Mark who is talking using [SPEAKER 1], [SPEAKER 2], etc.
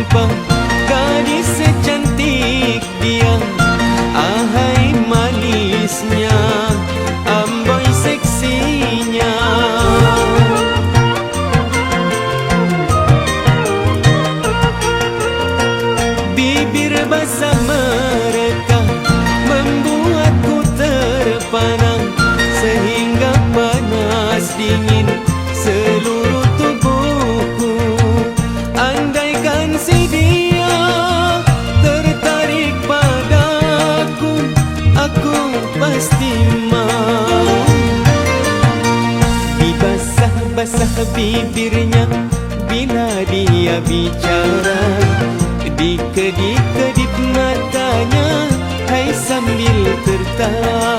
[SPEAKER 1] tanpa gadis secantik dia. Ahai manisnya, amboi seksinya. Bibir basah mereka membuatku terpana, sehingga panas dingin seluruh tubuhku. Andaikan si dia tertarik padaku, aku pasti mau. Dibasah-basah bibirnya bila dia bicara, dikedip-kedip matanya, hai sambil tertawa.